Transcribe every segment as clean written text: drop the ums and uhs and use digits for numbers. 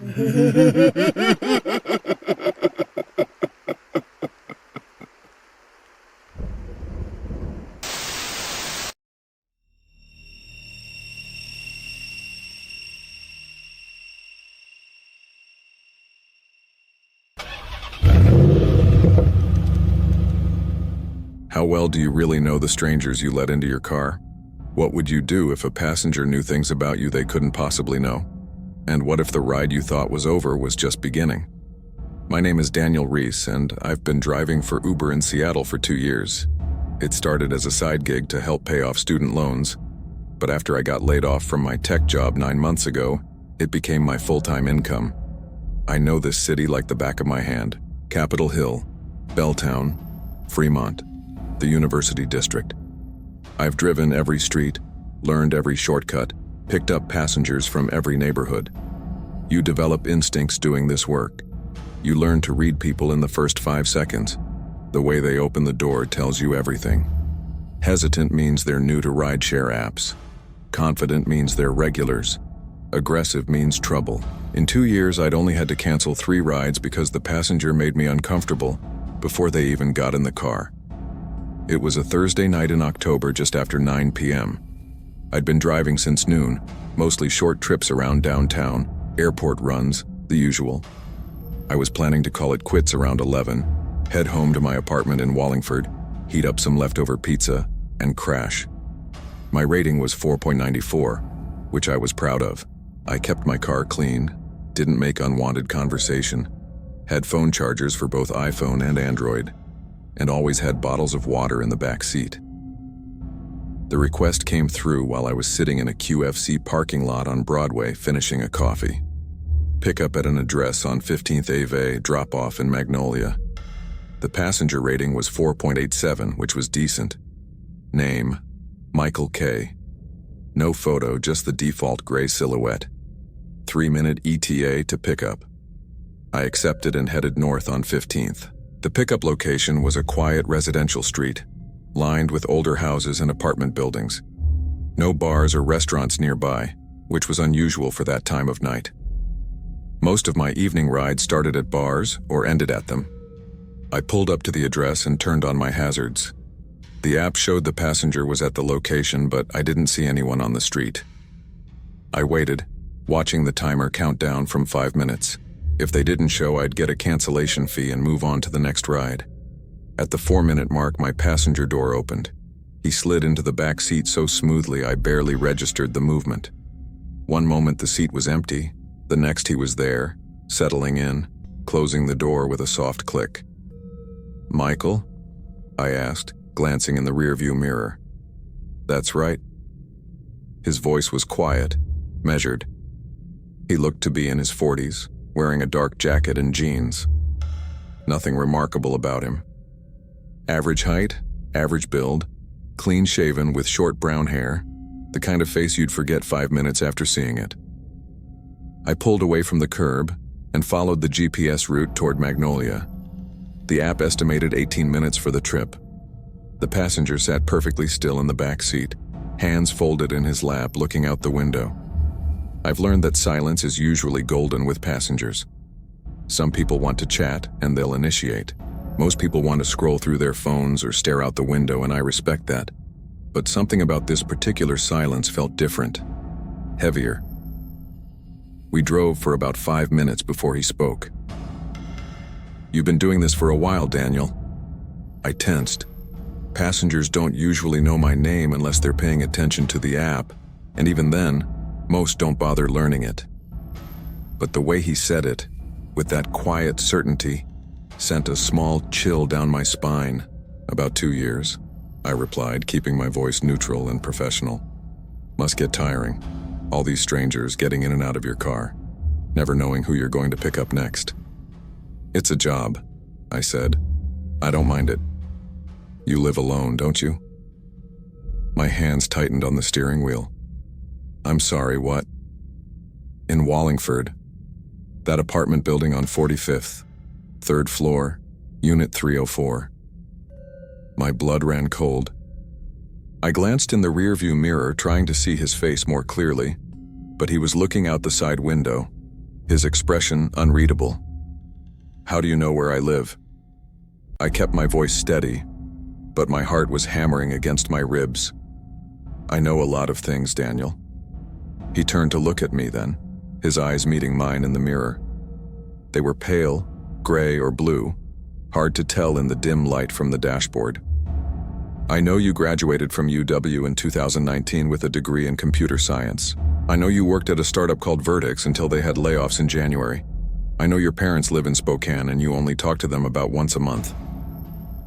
How well do you really know the strangers you let into your car? What would you do if a passenger knew things about you they couldn't possibly know? And what if the ride you thought was over was just beginning? My name is Daniel Reese, and I've been driving for Uber in Seattle for 2 years. It started as a side gig to help pay off student loans, but after I got laid off from my tech job 9 months ago, it became my full-time income. I know this city like the back of my hand. Capitol Hill, Belltown, Fremont, the University District. I've driven every street, learned every shortcut, picked up passengers from every neighborhood. You develop instincts doing this work. You learn to read people in the first 5 seconds. The way they open the door tells you everything. Hesitant means they're new to rideshare apps. Confident means they're regulars. Aggressive means trouble. In 2 years, I'd only had to cancel 3 rides because the passenger made me uncomfortable before they even got in the car. It was a Thursday night in October just after 9 p.m. I'd been driving since noon, mostly short trips around downtown, airport runs, the usual. I was planning to call it quits around 11, head home to my apartment in Wallingford, heat up some leftover pizza, and crash. My rating was 4.94, which I was proud of. I kept my car clean, didn't make unwanted conversation, had phone chargers for both iPhone and Android, and always had bottles of water in the back seat. The request came through while I was sitting in a QFC parking lot on Broadway finishing a coffee. Pickup at an address on 15th Ave, drop-off in Magnolia. The passenger rating was 4.87, which was decent. Name, Michael K. No photo, just the default gray silhouette. 3-minute ETA to pickup. I accepted and headed north on 15th. The pickup location was a quiet residential street, lined with older houses and apartment buildings. No bars or restaurants nearby, which was unusual for that time of night. Most of my evening rides started at bars or ended at them. I pulled up to the address and turned on my hazards. The app showed the passenger was at the location, but I didn't see anyone on the street. I waited, watching the timer count down from 5 minutes. If they didn't show, I'd get a cancellation fee and move on to the next ride. At the 4-minute mark, my passenger door opened. He slid into the back seat so smoothly I barely registered the movement. One moment the seat was empty, the next he was there, settling in, closing the door with a soft click. "Michael?" I asked, glancing in the rearview mirror. "That's right." His voice was quiet, measured. He looked to be in his 40s, wearing a dark jacket and jeans. Nothing remarkable about him. Average height, average build, clean-shaven with short brown hair, the kind of face you'd forget 5 minutes after seeing it. I pulled away from the curb and followed the GPS route toward Magnolia. The app estimated 18 minutes for the trip. The passenger sat perfectly still in the back seat, hands folded in his lap, looking out the window. I've learned that silence is usually golden with passengers. Some people want to chat, and they'll initiate. Most people want to scroll through their phones or stare out the window, and I respect that. But something about this particular silence felt different, heavier. We drove for about 5 minutes before he spoke. "You've been doing this for a while, Daniel." I tensed. Passengers don't usually know my name unless they're paying attention to the app, and even then, most don't bother learning it. But the way he said it, with that quiet certainty, sent a small chill down my spine. "About 2 years," I replied, keeping my voice neutral and professional. "Must get tiring. All these strangers getting in and out of your car, never knowing who you're going to pick up next." "It's a job," I said. "I don't mind it." "You live alone, don't you?" My hands tightened on the steering wheel. "I'm sorry, what?" "In Wallingford. That apartment building on 45th, 3rd floor, Unit 304. My blood ran cold. I glanced in the rearview mirror, trying to see his face more clearly, but he was looking out the side window, his expression unreadable. "How do you know where I live?" I kept my voice steady, but my heart was hammering against my ribs. "I know a lot of things, Daniel." He turned to look at me then, his eyes meeting mine in the mirror. They were pale, gray or blue, hard to tell in the dim light from the dashboard. "I know you graduated from UW in 2019 with a degree in computer science. I know you worked at a startup called Vertex until they had layoffs in January. I know your parents live in Spokane and you only talk to them about once a month."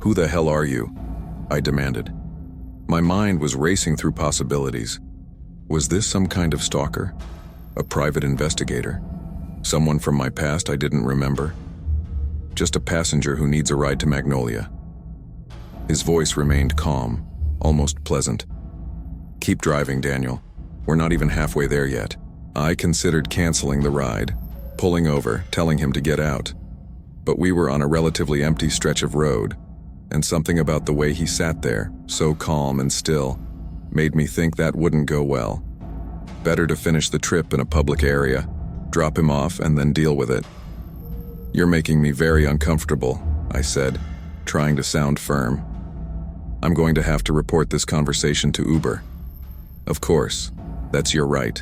"Who the hell are you?" I demanded. My mind was racing through possibilities. Was this some kind of stalker? A private investigator? Someone from my past I didn't remember? Just a passenger who needs a ride to Magnolia. His voice remained calm, almost pleasant. "Keep driving, Daniel. We're not even halfway there yet." I considered canceling the ride, pulling over, telling him to get out. But we were on a relatively empty stretch of road, and something about the way he sat there, so calm and still, made me think that wouldn't go well. Better to finish the trip in a public area, drop him off, and then deal with it. "You're making me very uncomfortable," I said, trying to sound firm. "I'm going to have to report this conversation to Uber." "Of course, that's your right."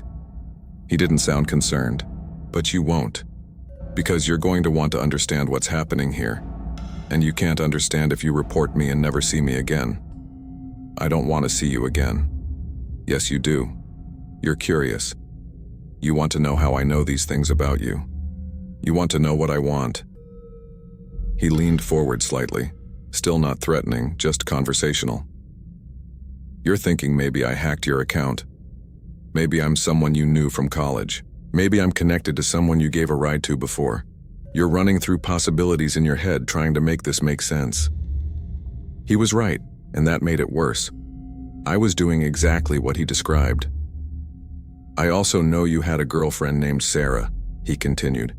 He didn't sound concerned. "But you won't, because you're going to want to understand what's happening here. And you can't understand if you report me and never see me again." "I don't want to see you again." "Yes, you do. You're curious. You want to know how I know these things about you. You want to know what I want." He leaned forward slightly, still not threatening, just conversational. "You're thinking maybe I hacked your account. Maybe I'm someone you knew from college. Maybe I'm connected to someone you gave a ride to before. You're running through possibilities in your head trying to make this make sense." He was right, and that made it worse. I was doing exactly what he described. "I also know you had a girlfriend named Sarah," he continued.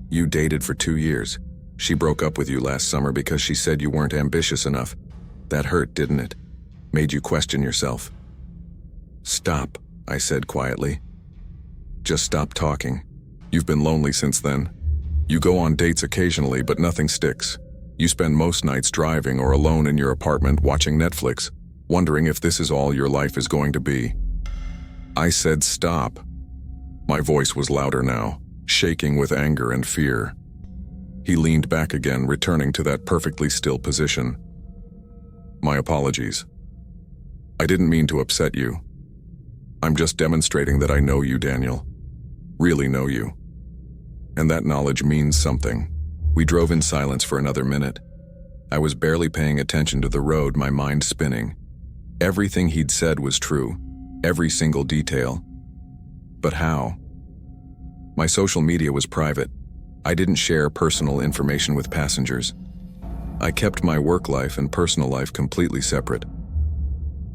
"You dated for 2 years. She broke up with you last summer because she said you weren't ambitious enough. That hurt, didn't it? Made you question yourself." "Stop," I said quietly. "Just stop talking. You've been lonely since then. You go on dates occasionally, but nothing sticks. You spend most nights driving or alone in your apartment watching Netflix, wondering if this is all your life is going to be." I said stop. My voice was louder now, shaking with anger and fear. He leaned back again, returning to that perfectly still position. "My apologies. I didn't mean to upset you. I'm just demonstrating that I know you, Daniel. Really know you. And that knowledge means something." We drove in silence for another minute. I was barely paying attention to the road, my mind spinning. Everything he'd said was true, every single detail. But how? My social media was private. I didn't share personal information with passengers. I kept my work life and personal life completely separate.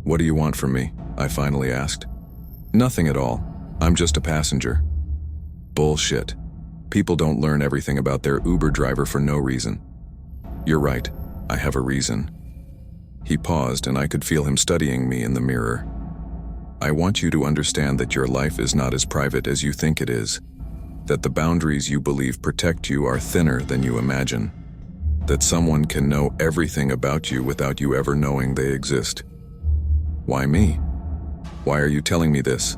"What do you want from me?" I finally asked. "Nothing at all. I'm just a passenger." Bullshit. People don't learn everything about their Uber driver for no reason. "You're right. I have a reason." He paused, and I could feel him studying me in the mirror. "I want you to understand that your life is not as private as you think it is. That the boundaries you believe protect you are thinner than you imagine. That someone can know everything about you without you ever knowing they exist." "Why me? Why are you telling me this?"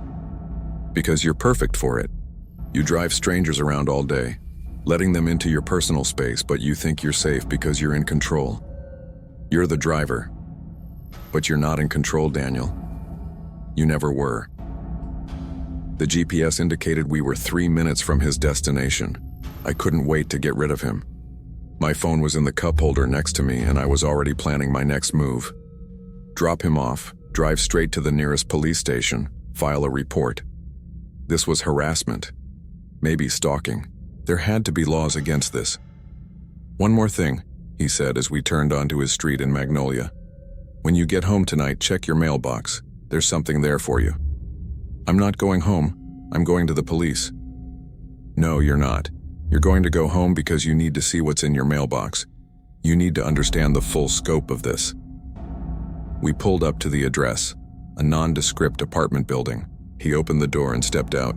"Because you're perfect for it. You drive strangers around all day, letting them into your personal space, but you think you're safe because you're in control. You're the driver. But you're not in control, Daniel. You never were." The GPS indicated we were 3 minutes from his destination. I couldn't wait to get rid of him. My phone was in the cup holder next to me, and I was already planning my next move. Drop him off, drive straight to the nearest police station, file a report. This was harassment. Maybe stalking. There had to be laws against this. "One more thing," he said as we turned onto his street in Magnolia. "When you get home tonight, check your mailbox. There's something there for you." "I'm not going home. I'm going to the police." "No, you're not. You're going to go home because you need to see what's in your mailbox. You need to understand the full scope of this." We pulled up to the address, a nondescript apartment building. He opened the door and stepped out.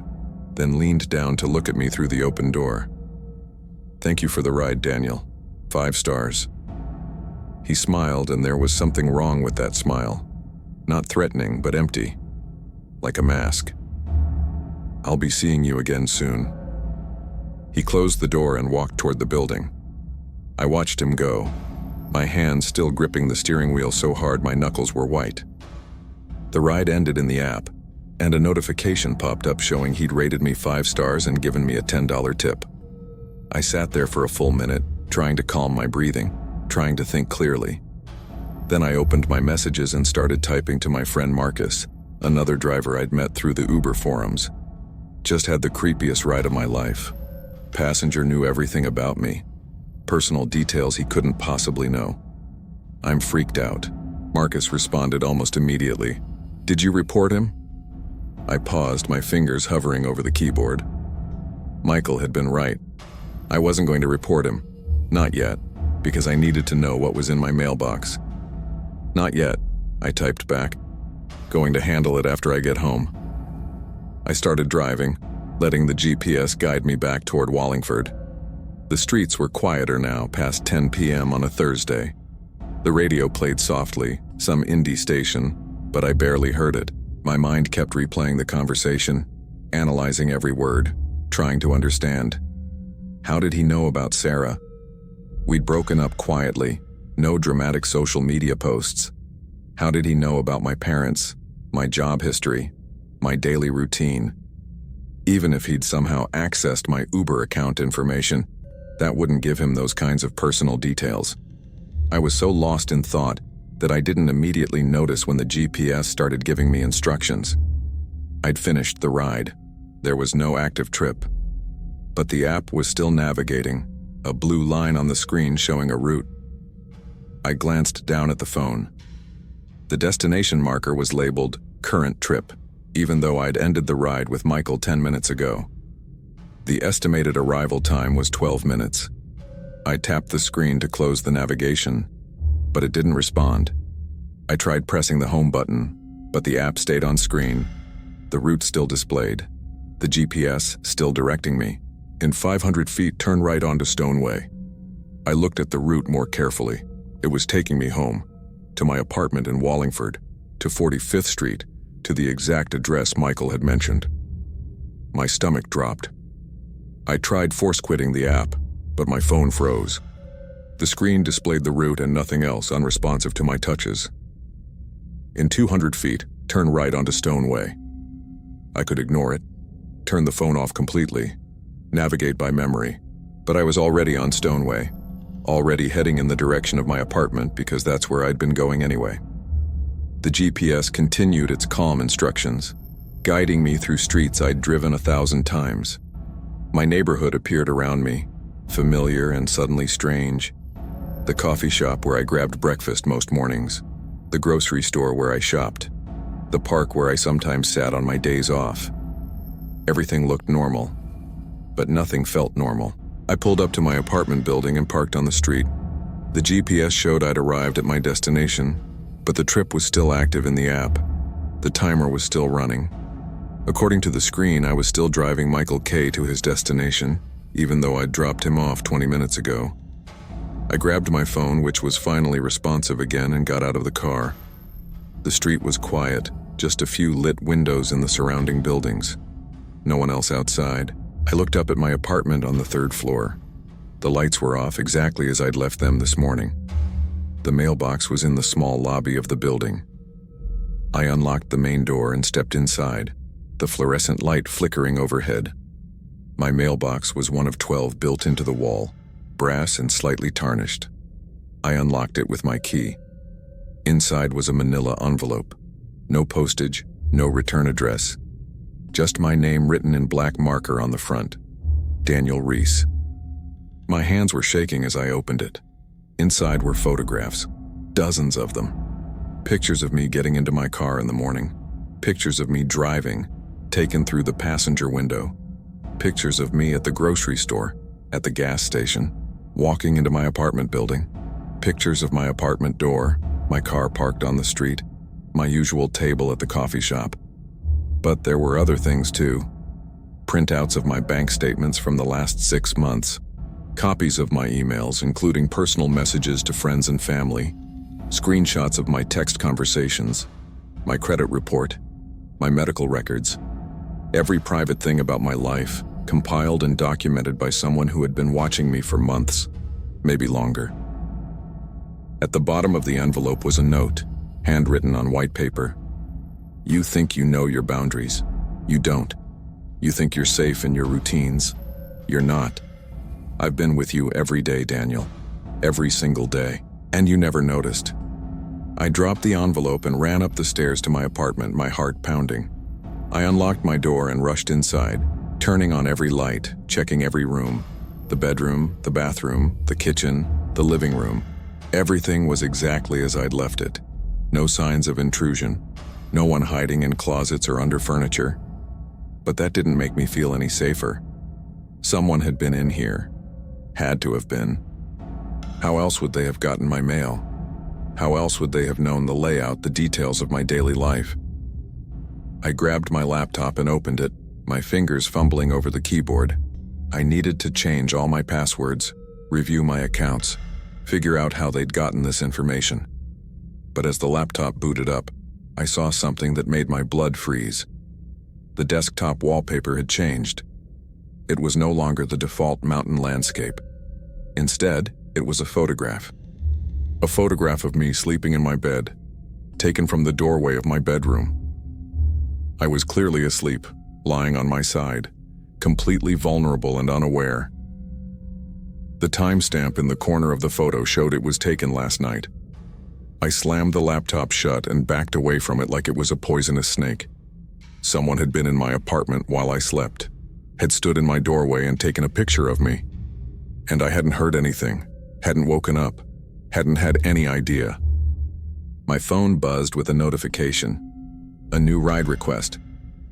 then leaned down to look at me through the open door. "Thank you for the ride, Daniel. 5 stars." He smiled, and there was something wrong with that smile. Not threatening, but empty. Like a mask. "I'll be seeing you again soon." He closed the door and walked toward the building. I watched him go, my hands still gripping the steering wheel so hard my knuckles were white. The ride ended in the app, and a notification popped up showing he'd rated me 5 stars and given me a $10 tip. I sat there for a full minute, trying to calm my breathing, trying to think clearly. Then I opened my messages and started typing to my friend Marcus, another driver I'd met through the Uber forums. Just had the creepiest ride of my life. Passenger knew everything about me. Personal details he couldn't possibly know. "I'm freaked out." Marcus responded almost immediately. "Did you report him?" I paused, my fingers hovering over the keyboard. Michael had been right. I wasn't going to report him. Not yet, because I needed to know what was in my mailbox. "Not yet," I typed back. "Going to handle it after I get home." I started driving, letting the GPS guide me back toward Wallingford. The streets were quieter now, past 10 p.m. on a Thursday. The radio played softly, some indie station, but I barely heard it. My mind kept replaying the conversation, analyzing every word, trying to understand. How did he know about Sarah? We'd broken up quietly, no dramatic social media posts. How did he know about my parents, my job history, my daily routine? Even if he'd somehow accessed my Uber account information, that wouldn't give him those kinds of personal details. I was so lost in thought that I didn't immediately notice when the GPS started giving me instructions. I'd finished the ride. There was no active trip. But the app was still navigating, a blue line on the screen showing a route. I glanced down at the phone. The destination marker was labeled "Current Trip," even though I'd ended the ride with Michael 10 minutes ago. The estimated arrival time was 12 minutes. I tapped the screen to close the navigation, but it didn't respond. I tried pressing the home button, but the app stayed on screen. The route still displayed. The GPS still directing me. "In 500 feet, turn right onto Stoneway." I looked at the route more carefully. It was taking me home, to my apartment in Wallingford, to 45th Street, to the exact address Michael had mentioned. My stomach dropped. I tried force-quitting the app, but my phone froze. The screen displayed the route and nothing else, unresponsive to my touches. "In 200 feet, turn right onto Stoneway." I could ignore it, turn the phone off completely, navigate by memory, but I was already on Stoneway, already heading in the direction of my apartment because that's where I'd been going anyway. The GPS continued its calm instructions, guiding me through streets I'd driven 1,000 times. My neighborhood appeared around me, familiar and suddenly strange. The coffee shop where I grabbed breakfast most mornings, the grocery store where I shopped, the park where I sometimes sat on my days off. Everything looked normal, but nothing felt normal. I pulled up to my apartment building and parked on the street. The GPS showed I'd arrived at my destination, but the trip was still active in the app. The timer was still running. According to the screen, I was still driving Michael K. to his destination, even though I'd dropped him off 20 minutes ago. I grabbed my phone, which was finally responsive again, and got out of the car. The street was quiet, just a few lit windows in the surrounding buildings. No one else outside. I looked up at my apartment on the 3rd floor. The lights were off exactly as I'd left them this morning. The mailbox was in the small lobby of the building. I unlocked the main door and stepped inside, the fluorescent light flickering overhead. My mailbox was one of 12 built into the wall, brass and slightly tarnished. I unlocked it with my key. Inside was a manila envelope. No postage, no return address. Just my name written in black marker on the front. Daniel Reese. My hands were shaking as I opened it. Inside were photographs, dozens of them. Pictures of me getting into my car in the morning. Pictures of me driving, taken through the passenger window. Pictures of me at the grocery store, at the gas station, walking into my apartment building. Pictures of my apartment door, my car parked on the street, my usual table at the coffee shop. But there were other things too. printouts of my bank statements from the last 6 months, copies of my emails, including personal messages to friends and family, screenshots of my text conversations, my credit report, my medical records, every private thing about my life, compiled and documented by someone who had been watching me for months, maybe longer. At the bottom of the envelope was a note, handwritten on white paper. You think you know your boundaries. You don't. You think you're safe in your routines. You're not. I've been with you every day, Daniel. Every single day. And you never noticed. I dropped the envelope and ran up the stairs to my apartment, my heart pounding. I unlocked my door and rushed inside, turning on every light, checking every room. The bedroom, the bathroom, the kitchen, the living room. Everything was exactly as I'd left it. No signs of intrusion. No one hiding in closets or under furniture. But that didn't make me feel any safer. Someone had been in here. Had to have been. How else would they have gotten my mail? How else would they have known the layout, the details of my daily life? I grabbed my laptop and opened it, my fingers fumbling over the keyboard. I needed to change all my passwords, review my accounts, figure out how they'd gotten this information. But as the laptop booted up, I saw something that made my blood freeze. The desktop wallpaper had changed. It was no longer the default mountain landscape. Instead, it was a photograph. A photograph of me sleeping in my bed, taken from the doorway of my bedroom. I was clearly asleep, lying on my side, completely vulnerable and unaware. The timestamp in the corner of the photo showed it was taken last night. I slammed the laptop shut and backed away from it like it was a poisonous snake. Someone had been in my apartment while I slept, had stood in my doorway and taken a picture of me. And I hadn't heard anything, hadn't woken up, hadn't had any idea. My phone buzzed with a notification. A new ride request,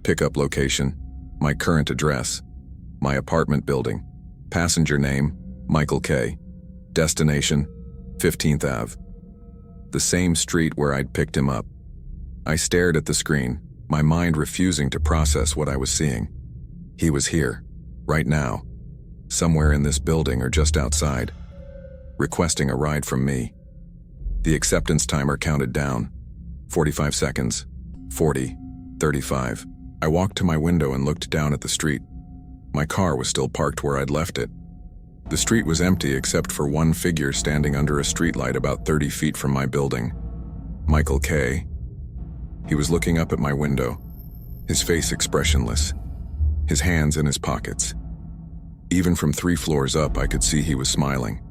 pickup location, my current address, my apartment building, passenger name, Michael K. Destination, 15th Ave. The same street where I'd picked him up. I stared at the screen, my mind refusing to process what I was seeing. He was here, right now, somewhere in this building or just outside, requesting a ride from me. The acceptance timer counted down. 45 seconds, 40, 35. I walked to my window and looked down at the street. My car was still parked where I'd left it. The street was empty except for one figure standing under a streetlight about 30 feet from my building. Michael K. He was looking up at my window, his face expressionless, his hands in his pockets. Even from 3 floors up, I could see he was smiling.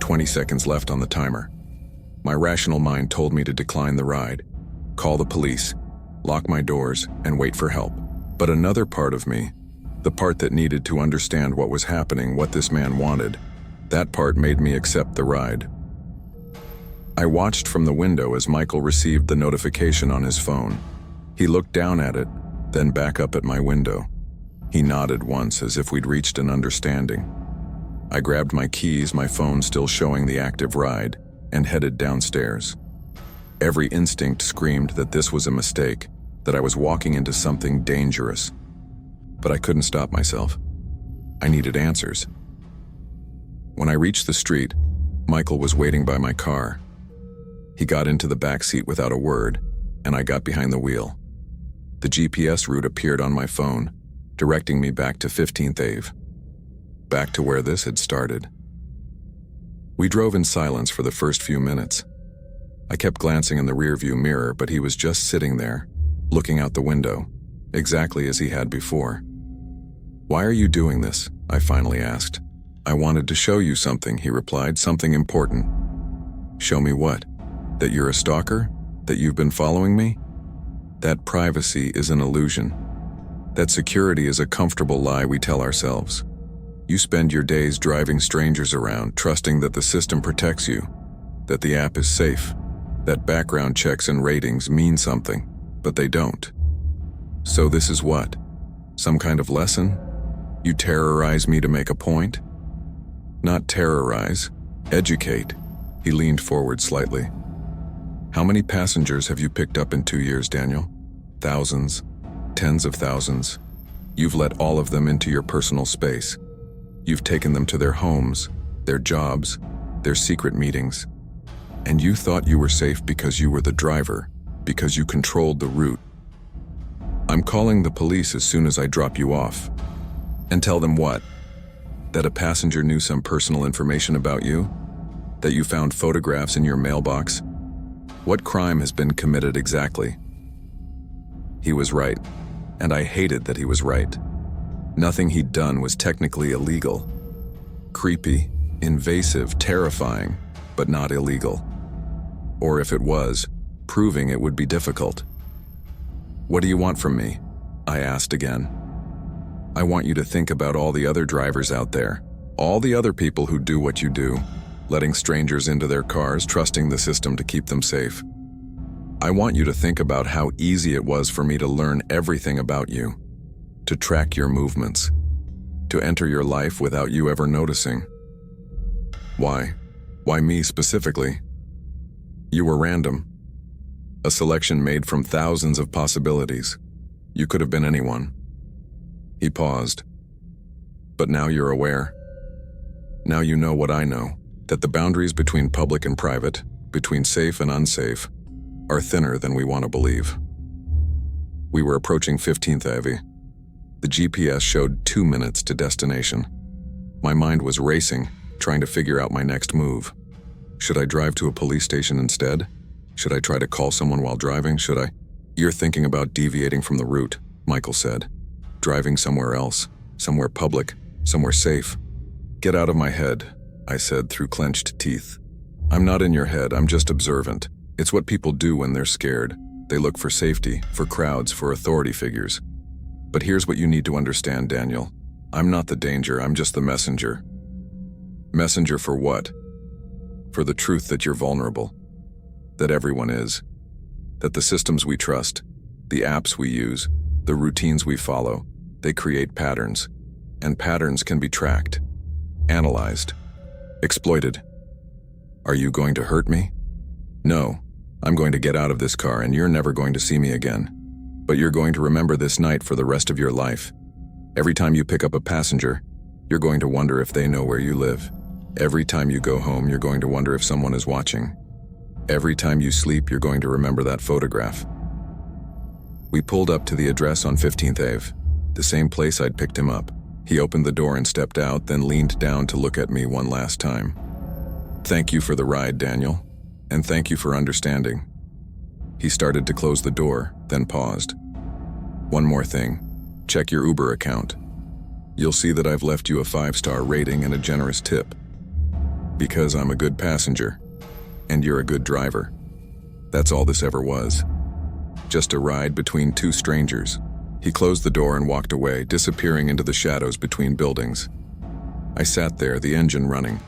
20 seconds left on the timer. My rational mind told me to decline the ride, call the police, lock my doors, and wait for help. But another part of me, the part that needed to understand what was happening, what this man wanted, that part made me accept the ride. I watched from the window as Michael received the notification on his phone. He looked down at it, then back up at my window. He nodded once as if we'd reached an understanding. I grabbed my keys, my phone still showing the active ride, and headed downstairs. Every instinct screamed that this was a mistake, that I was walking into something dangerous. But I couldn't stop myself. I needed answers. When I reached the street, Michael was waiting by my car. He got into the back seat without a word, and I got behind the wheel. The GPS route appeared on my phone, directing me back to 15th Ave, back to where this had started. We drove in silence for the first few minutes. I kept glancing in the rearview mirror, but he was just sitting there, looking out the window, exactly as he had before. "Why are you doing this?" I finally asked. "I wanted to show you something," he replied, "something important." "Show me what? That you're a stalker? That you've been following me?" "That privacy is an illusion. That security is a comfortable lie we tell ourselves. You spend your days driving strangers around, trusting that the system protects you, that the app is safe, that background checks and ratings mean something, but they don't. So this is what? Some kind of lesson? You terrorize me to make a point?" "Not terrorize, educate." He leaned forward slightly. "How many passengers have you picked up in 2 years, Daniel? Thousands, tens of thousands. You've let all of them into your personal space. You've taken them to their homes, their jobs, their secret meetings. And you thought you were safe because you were the driver, because you controlled the route. I'm calling the police as soon as I drop you off. And tell them what? That a passenger knew some personal information about you? That you found photographs in your mailbox? What crime has been committed exactly? He was right, and I hated that he was right. Nothing he'd done was technically illegal. Creepy, invasive, terrifying, but not illegal. Or if it was, proving it would be difficult. What do you want from me? I asked again. I want you to think about all the other drivers out there, all the other people who do what you do, letting strangers into their cars, trusting the system to keep them safe. I want you to think about how easy it was for me to learn everything about you, to track your movements, to enter your life without you ever noticing. Why? Why me specifically? You were random. A selection made from thousands of possibilities. You could have been anyone. He paused. But now you're aware. Now you know what I know, that the boundaries between public and private, between safe and unsafe, are thinner than we want to believe. We were approaching 15th Ave. The GPS showed 2 minutes to destination. My mind was racing, trying to figure out my next move. Should I drive to a police station instead? Should I try to call someone while driving? Should I? You're thinking about deviating from the route, Michael said. Driving somewhere else, somewhere public, somewhere safe. Get out of my head, I said through clenched teeth. I'm not in your head, I'm just observant. It's what people do when they're scared. They look for safety, for crowds, for authority figures. But here's what you need to understand, Daniel. I'm not the danger, I'm just the messenger. Messenger for what? For the truth that you're vulnerable. That everyone is. That the systems we trust, the apps we use, the routines we follow, they create patterns. And patterns can be tracked, analyzed, exploited. Are you going to hurt me? No. I'm going to get out of this car and you're never going to see me again. But you're going to remember this night for the rest of your life. Every time you pick up a passenger, you're going to wonder if they know where you live. Every time you go home, you're going to wonder if someone is watching. Every time you sleep, you're going to remember that photograph. We pulled up to the address on 15th Ave, the same place I'd picked him up. He opened the door and stepped out, then leaned down to look at me one last time. Thank you for the ride, Daniel. And thank you for understanding. He started to close the door, then paused. One more thing. Check your Uber account. You'll see that I've left you a 5-star rating and a generous tip. Because I'm a good passenger. And you're a good driver. That's all this ever was. Just a ride between two strangers. He closed the door and walked away, disappearing into the shadows between buildings. I sat there, the engine running,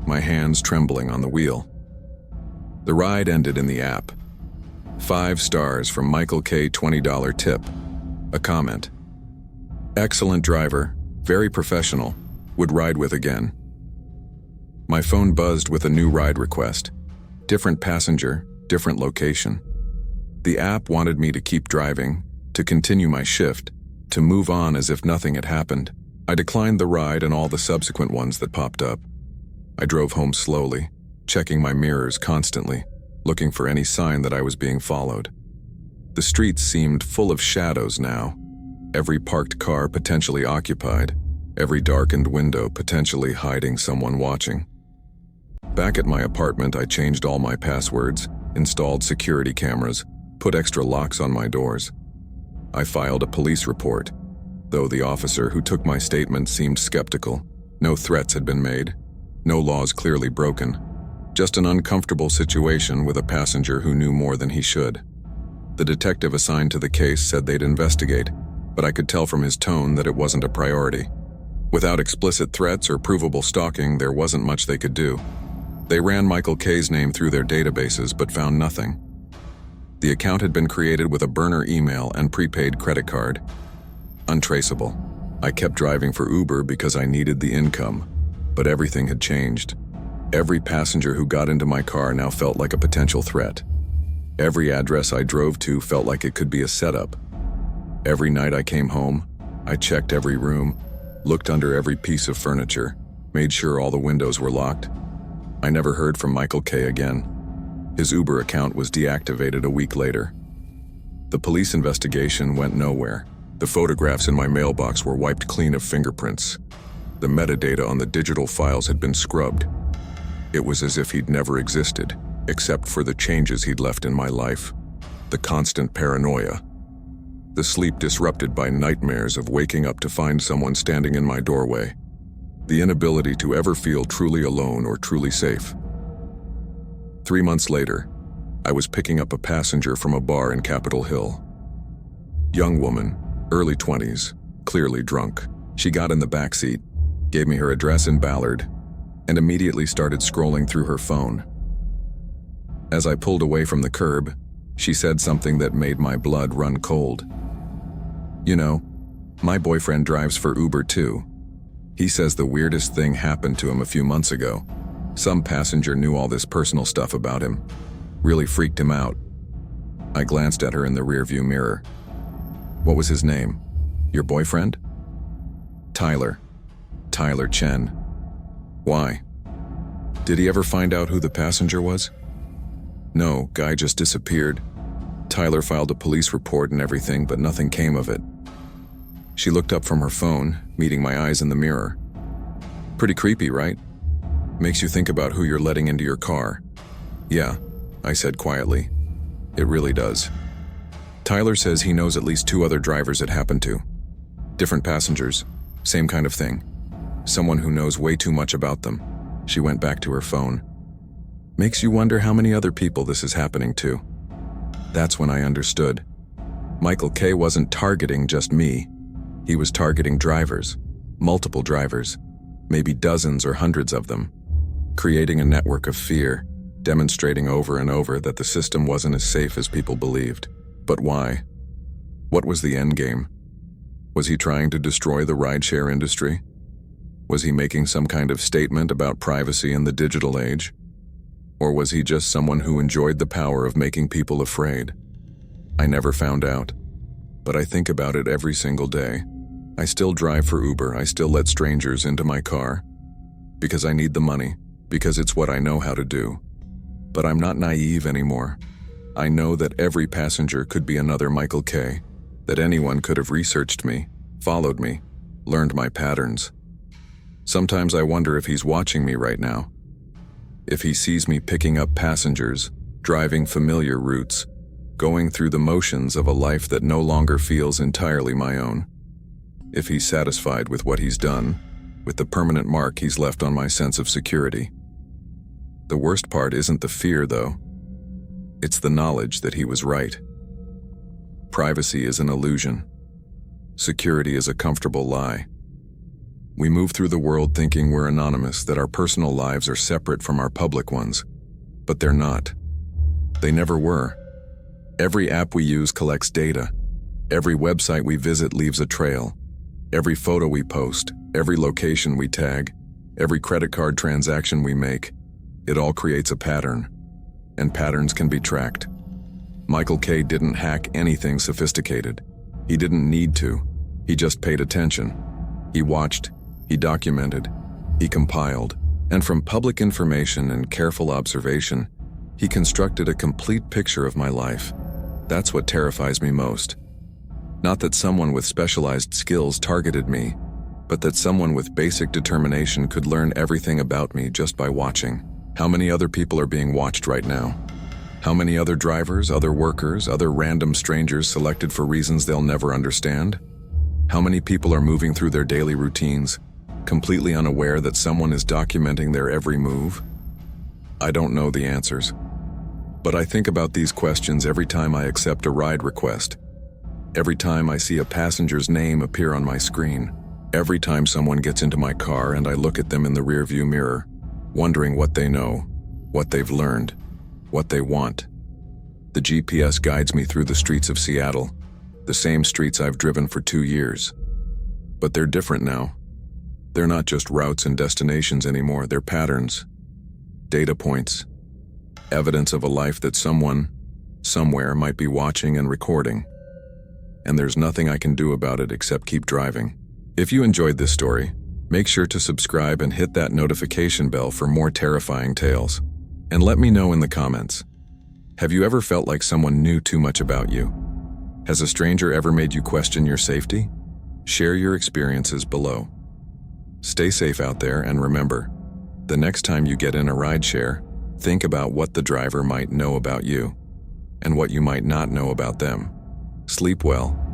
my hands trembling on the wheel. The ride ended in the app. 5 stars from Michael K. $20 tip. A comment. Excellent driver, very professional, would ride with again. My phone buzzed with a new ride request. Different passenger, different location. The app wanted me to keep driving, to continue my shift, to move on as if nothing had happened. I declined the ride and all the subsequent ones that popped up. I drove home slowly, checking my mirrors constantly, looking for any sign that I was being followed. The streets seemed full of shadows now. Every parked car potentially occupied, every darkened window potentially hiding someone watching. Back at my apartment, I changed all my passwords, installed security cameras, put extra locks on my doors. I filed a police report, though the officer who took my statement seemed skeptical. No threats had been made, no laws clearly broken, just an uncomfortable situation with a passenger who knew more than he should. The detective assigned to the case said they'd investigate, but I could tell from his tone that it wasn't a priority. Without explicit threats or provable stalking, there wasn't much they could do. They ran Michael K.'s name through their databases but found nothing. The account had been created with a burner email and prepaid credit card. Untraceable. I kept driving for Uber because I needed the income, but everything had changed. Every passenger who got into my car now felt like a potential threat. Every address I drove to felt like it could be a setup. Every night I came home, I checked every room, looked under every piece of furniture, made sure all the windows were locked. I never heard from Michael K. again. His Uber account was deactivated a week later. The police investigation went nowhere. The photographs in my mailbox were wiped clean of fingerprints. The metadata on the digital files had been scrubbed. It was as if he'd never existed, except for the changes he'd left in my life. The constant paranoia. The sleep disrupted by nightmares of waking up to find someone standing in my doorway. The inability to ever feel truly alone or truly safe. 3 months later, I was picking up a passenger from a bar in Capitol Hill. Young woman, early 20s, clearly drunk. She got in the back seat, gave me her address in Ballard, and immediately started scrolling through her phone. As I pulled away from the curb, she said something that made my blood run cold. "You know, my boyfriend drives for Uber too. He says the weirdest thing happened to him a few months ago. Some passenger knew all this personal stuff about him. Really freaked him out." I glanced at her in the rearview mirror. "What was his name? Your boyfriend?" "Tyler. Tyler Chen." "Why? Did he ever find out who the passenger was?" "No, guy just disappeared. Tyler filed a police report and everything, but nothing came of it." She looked up from her phone, meeting my eyes in the mirror. "Pretty creepy, right? Makes you think about who you're letting into your car." "Yeah," I said quietly. "It really does." "Tyler says he knows at least 2 other drivers it happened to. Different passengers, same kind of thing. Someone who knows way too much about them." She went back to her phone. "Makes you wonder how many other people this is happening to." That's when I understood. Michael K. wasn't targeting just me. He was targeting drivers, multiple drivers, maybe dozens or hundreds of them, creating a network of fear, demonstrating over and over that the system wasn't as safe as people believed. But why? What was the end game? Was he trying to destroy the rideshare industry? Was he making some kind of statement about privacy in the digital age? Or was he just someone who enjoyed the power of making people afraid? I never found out, but I think about it every single day. I still drive for Uber, I still let strangers into my car. Because I need the money, because it's what I know how to do. But I'm not naive anymore. I know that every passenger could be another Michael K., that anyone could have researched me, followed me, learned my patterns. Sometimes I wonder if he's watching me right now. If he sees me picking up passengers, driving familiar routes, going through the motions of a life that no longer feels entirely my own. If he's satisfied with what he's done, with the permanent mark he's left on my sense of security. The worst part isn't the fear, though. It's the knowledge that he was right. Privacy is an illusion. Security is a comfortable lie. We move through the world thinking we're anonymous, that our personal lives are separate from our public ones. But they're not. They never were. Every app we use collects data. Every website we visit leaves a trail. Every photo we post, every location we tag, every credit card transaction we make, it all creates a pattern. And patterns can be tracked. Michael K. didn't hack anything sophisticated. He didn't need to. He just paid attention. He watched, he documented, he compiled, and from public information and careful observation, he constructed a complete picture of my life. That's what terrifies me most. Not that someone with specialized skills targeted me, but that someone with basic determination could learn everything about me just by watching. How many other people are being watched right now? How many other drivers, other workers, other random strangers selected for reasons they'll never understand? How many people are moving through their daily routines, completely unaware that someone is documenting their every move? I don't know the answers. But I think about these questions every time I accept a ride request. Every time I see a passenger's name appear on my screen. Every time someone gets into my car and I look at them in the rearview mirror, wondering what they know, what they've learned, what they want. The GPS guides me through the streets of Seattle, the same streets I've driven for 2 years. But they're different now. They're not just routes and destinations anymore, they're patterns, data points, evidence of a life that someone, somewhere might be watching and recording. and there's nothing I can do about it except keep driving. If you enjoyed this story, make sure to subscribe and hit that notification bell for more terrifying tales. And let me know in the comments. Have you ever felt like someone knew too much about you? Has a stranger ever made you question your safety? Share your experiences below. Stay safe out there, and remember, the next time you get in a rideshare, think about what the driver might know about you and what you might not know about them. Sleep well.